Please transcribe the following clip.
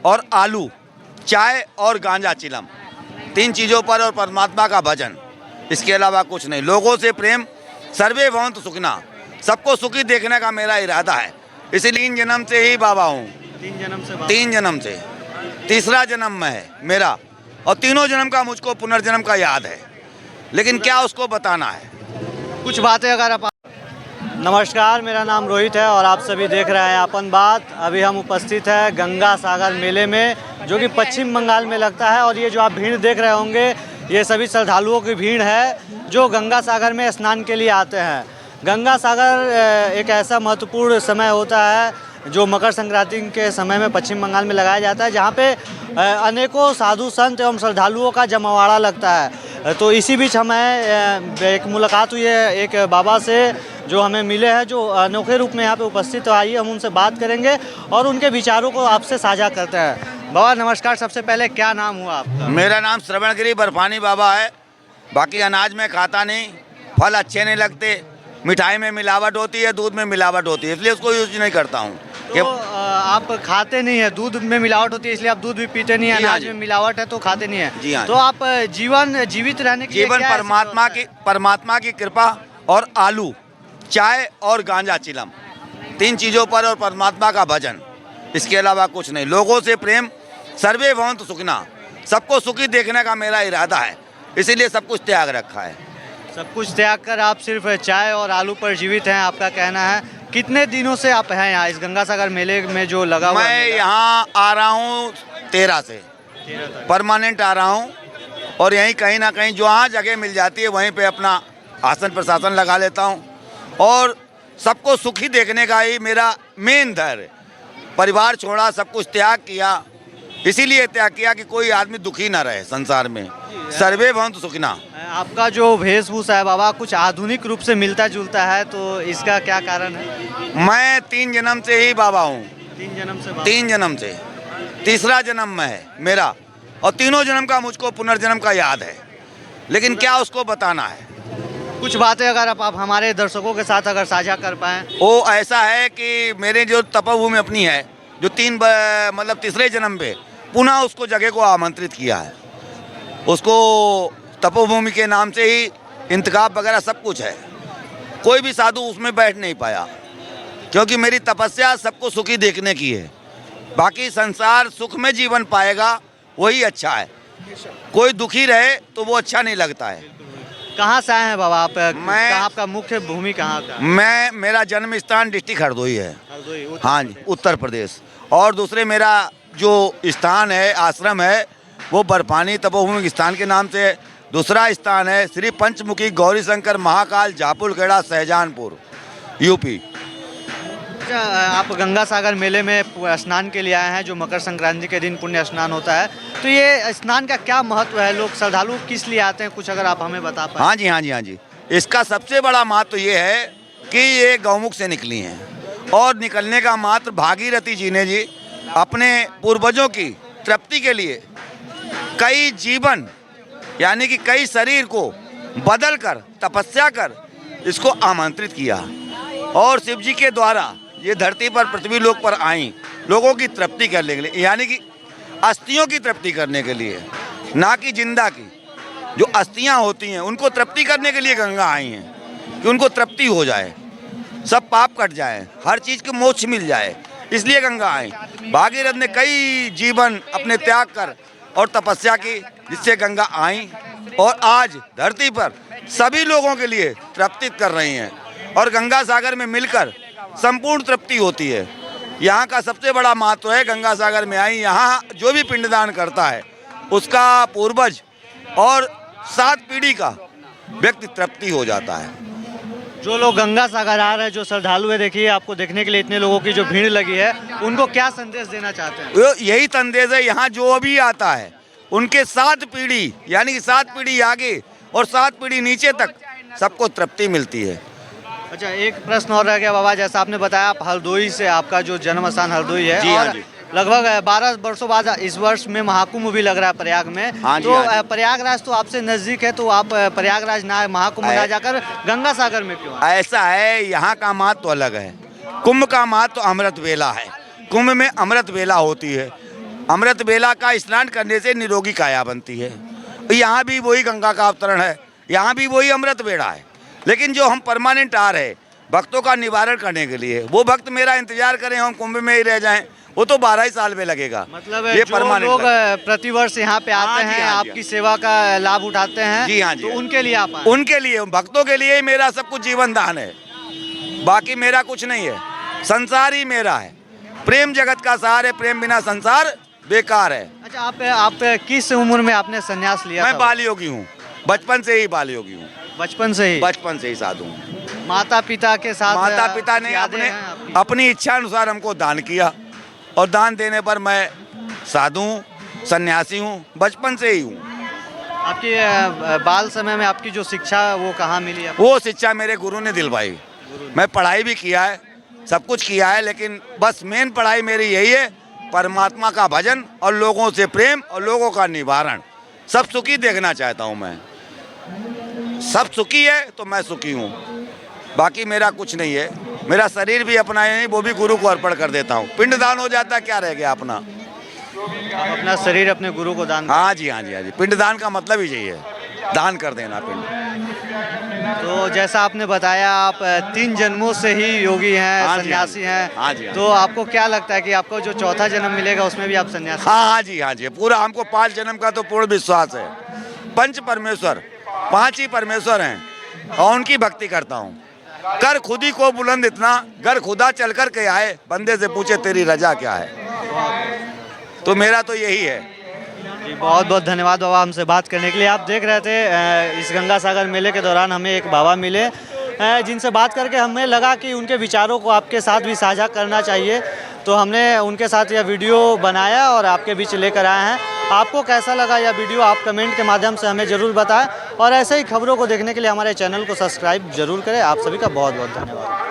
और आलू, चाय और गांजा चिलम, 3 चीज़ों पर और परमात्मा का भजन, इसके अलावा कुछ नहीं। लोगों से प्रेम, सर्वे भवन्तु सुखिनः, सबको सुखी देखने का मेरा इरादा है। इसीलिए 3 जन्म से ही बाबा हूँ। 3 जन्म से, तीसरा जन्म में है मेरा, और तीनों जन्म का मुझको पुनर्जन्म का याद है, लेकिन क्या उसको बताना है। कुछ बातें अगर आप। नमस्कार, मेरा नाम रोहित है और आप सभी देख रहे हैं अपन बात। अभी हम उपस्थित हैं गंगा सागर मेले में, जो कि पश्चिम बंगाल में लगता है। और ये जो आप भीड़ देख रहे होंगे, ये सभी श्रद्धालुओं की भीड़ है जो गंगा सागर में स्नान के लिए आते हैं। गंगा सागर एक ऐसा महत्वपूर्ण समय होता है जो मकर संक्रांति के समय में पश्चिम बंगाल में लगाया जाता है, जहाँ पे अनेकों साधु संत एवं श्रद्धालुओं का जमावड़ा लगता है। तो इसी बीच हमें एक मुलाकात हुई है एक बाबा से जो हमें मिले हैं, जो अनोखे रूप में यहाँ पे उपस्थित। तो आइए हम उनसे बात करेंगे और उनके विचारों को आपसे साझा करते हैं। बाबा नमस्कार, सबसे पहले क्या नाम हुआ आपका? मेरा नाम श्रवणगिरी बर्फानी बाबा है। बाकी अनाज में खाता नहीं, फल अच्छे नहीं लगते, मिठाई में मिलावट होती है, दूध में मिलावट होती है, इसलिए उसको यूज नहीं करता हूँ। तो आप खाते नहीं है, दूध में मिलावट होती है इसलिए आप दूध भी पीते नहीं है, अनाज में मिलावट है तो खाते नहीं है। जी हाँ। तो आप जीवित रहने के लिए जीवन परमात्मा की कृपा और आलू, चाय और गांजा चिलम, 3 चीज़ों पर और परमात्मा का भजन, इसके अलावा कुछ नहीं। लोगों से प्रेम, सर्वे भवन्तु सुखिनः, सबको सुखी देखने का मेरा इरादा है, इसीलिए सब कुछ त्याग रखा है। सब कुछ त्याग कर आप सिर्फ चाय और आलू पर जीवित हैं, आपका कहना है। कितने दिनों से आप हैं यहाँ इस गंगा सागर मेले में जो लगा हुआ? मैं यहाँ आ रहा हूँ 13 से, परमानेंट आ रहा हूँ, और यहीं कहीं ना कहीं जहाँ जगह मिल जाती है वहीं पे अपना आसन प्रशासन लगा लेता हूँ, और सबको सुखी देखने का ही मेरा मेन धैर्य। परिवार छोड़ा, सब कुछ त्याग किया, इसीलिए त्याग किया कि कोई आदमी दुखी ना रहे संसार में। सर्वे भवन्तु सुखिनः। आपका जो वेशभूषा है बाबा कुछ आधुनिक रूप से मिलता जुलता है, तो इसका क्या कारण है? मैं 3 जन्म से ही बाबा हूँ। 3 जन्म से, तीसरा जन्म में है मेरा, और तीनों जन्म का मुझको पुनर्जन्म का याद है, लेकिन क्या उसको बताना है। कुछ बातें अगर आप हमारे दर्शकों के साथ अगर साझा कर पाएँ। वो ऐसा है कि मेरे जो तपोभूमि अपनी है, जो मतलब तीसरे जन्म पे पुनः उसको जगह को आमंत्रित किया है। उसको तपोभूमि के नाम से ही इंतखाब वगैरह सब कुछ है। कोई भी साधु उसमें बैठ नहीं पाया, क्योंकि मेरी तपस्या सबको सुखी देखने की है। बाकी संसार सुख में जीवन पाएगा वही अच्छा है, कोई दुखी रहे तो वो अच्छा नहीं लगता है। कहाँ से आए हैं बाबा आप? आपका मुख्य भूमि कहाँ का? मेरा जन्म स्थान डिस्ट्रिक्ट हरदोई है। हाँ जी, उत्तर प्रदेश। और दूसरे मेरा जो स्थान है, आश्रम है, वो बर्फानी तपोभूमि स्थान के नाम से। दूसरा स्थान है श्री पंचमुखी गौरी शंकर महाकाल जापुलखेड़ा सहजानपुर, यूपी। आप गंगा सागर मेले में स्नान के लिए आए हैं, जो मकर संक्रांति के दिन पुण्य स्नान होता है। तो ये स्नान का क्या महत्व है? लोग श्रद्धालु किस लिए आते हैं, कुछ अगर आप हमें बता पाएं। हाँ जी। इसका सबसे बड़ा महत्व ये है कि ये गौमुख से निकली हैं, और निकलने का मात्र भागीरथी जी ने जी अपने पूर्वजों की तृप्ति के लिए कई जीवन यानी कि कई शरीर को बदल कर तपस्या कर इसको आमंत्रित किया, और शिव जी के द्वारा ये धरती पर पृथ्वी लोक पर आई लोगों की तृप्ति करने के लिए, यानी कि अस्थियों की तृप्ति करने के लिए, ना कि जिंदा की। जो अस्थियां होती हैं उनको तृप्ति करने के लिए गंगा आई हैं, कि उनको तृप्ति हो जाए, सब पाप कट जाए, हर चीज़ को मोक्ष मिल जाए, इसलिए गंगा आई। भागीरथ ने कई जीवन अपने त्याग कर और तपस्या की, जिससे गंगा आई, और आज धरती पर सभी लोगों के लिए तृप्ति कर रही हैं, और गंगा सागर में मिलकर संपूर्ण तृप्ति होती है। यहाँ का सबसे बड़ा महत्व है, गंगा सागर में आई, यहाँ जो भी पिंडदान करता है उसका पूर्वज और 7 पीढ़ी का व्यक्ति तृप्ति हो जाता है। जो लोग गंगा सागर आ रहे हैं, जो श्रद्धालु है, देखिए आपको देखने के लिए इतने लोगों की जो भीड़ लगी है, उनको क्या संदेश देना चाहते हैं? यही संदेश है, यहाँ जो भी आता है उनके 7 पीढ़ी यानी कि 7 पीढ़ी आगे और 7 पीढ़ी नीचे तक सबको तृप्ति मिलती है। अच्छा, एक प्रश्न और रह गया बाबा, जैसा आपने बताया आप हरदोई से, आपका जो जन्म स्थान हरदोई है, जी, और हाँ जी। लगभग 12 वर्षों बाद इस वर्ष में महाकुंभ भी लग रहा है प्रयाग में। हाँ जी, तो हाँ जी। प्रयागराज तो आपसे नजदीक है, तो आप प्रयागराज ना महाकुंभ ना जाकर गंगा सागर में क्यों? ऐसा है, यहाँ का महत्व तो अलग है। कुंभ का महत्व तो अमृत वेला है, कुंभ में अमृत वेला होती है, अमृत बेला का स्नान करने से निरोगी काया बनती है। यहाँ भी वही गंगा का अवतरण है, यहाँ भी वही अमृत बेड़ा है। लेकिन जो हम परमानेंट आ रहे भक्तों का निवारण करने के लिए, वो भक्त मेरा इंतजार करें हम कुंभ में ही रह जाएं, वो तो 12 ही साल में लगेगा। मतलब ये जो परमानेंट लोग प्रतिवर्ष यहाँ पे आते हाँ जी, हैं, हाँ जी, आपकी सेवा का लाभ उठाते हैं, जी हाँ जी, तो हाँ। उनके लिए आप आए। उनके लिए, भक्तों के लिए ही मेरा सब कुछ जीवन दान है, बाकी मेरा कुछ नहीं है। संसार ही मेरा है, प्रेम जगत का सार है, प्रेम बिना संसार बेकार है। अच्छा, आप किस उम्र में आपने संन्यास लिया मैं था? बाल योगी हूँ, बचपन से ही बाल योगी हूँ, बचपन से ही? बचपन से ही साधु हूँ। माता पिता के साथ? माता पिता ने यादें हैं आपकी? अपनी इच्छा अनुसार हमको दान किया, और दान देने पर मैं साधु हूँ, सन्यासी हूँ, बचपन से ही हूँ। आपकी बाल समय में आपकी जो शिक्षा वो कहाँ मिली आपको? वो शिक्षा मेरे गुरु ने दिलवाई। मैं पढ़ाई भी किया है, सब कुछ किया है, लेकिन बस मेन पढ़ाई मेरी यही है, परमात्मा का भजन और लोगों से प्रेम और लोगों का निवारण। सब सुखी देखना चाहता हूँ मैं, सब सुखी है तो मैं सुखी हूँ, बाकी मेरा कुछ नहीं है। मेरा शरीर भी अपना नहीं, वो भी गुरु को अर्पण कर देता हूँ। पिंडदान हो जाता है, क्या रह गया अपना। आप अपना शरीर अपने गुरु को दान हाँ जी, हाँ जी, हाँ जी, पिंडदान का मतलब ही यही है, दान कर देना पिंड। तो जैसा आपने बताया, आप 3 जन्मों से ही योगी हैं, हाँ जी, सन्यासी हैं। हाँ जी, हाँ जी। तो आपको क्या लगता है कि आपको जो चौथा जन्म मिलेगा उसमें भी आप सन्यासी? हाँ हाँ जी, हाँ जी, पूरा हमको 5 जन्म का तो पूर्ण विश्वास है। पंच परमेश्वर, 5 ही परमेश्वर हैं और उनकी भक्ति करता हूँ। कर खुद ही को बुलंद इतना, घर खुदा चल कर के आए, बंदे से पूछे तेरी रजा क्या है। तो मेरा तो यही है। जी, बहुत बहुत धन्यवाद बाबा हमसे बात करने के लिए। आप देख रहे थे इस गंगा सागर मेले के दौरान हमें एक बाबा मिले, जिनसे बात करके हमें लगा कि उनके विचारों को आपके साथ भी साझा करना चाहिए, तो हमने उनके साथ यह वीडियो बनाया और आपके बीच लेकर आए हैं। आपको कैसा लगा यह वीडियो आप कमेंट के माध्यम से हमें ज़रूर बताएं, और ऐसे ही खबरों को देखने के लिए हमारे चैनल को सब्सक्राइब जरूर करें। आप सभी का बहुत बहुत धन्यवाद।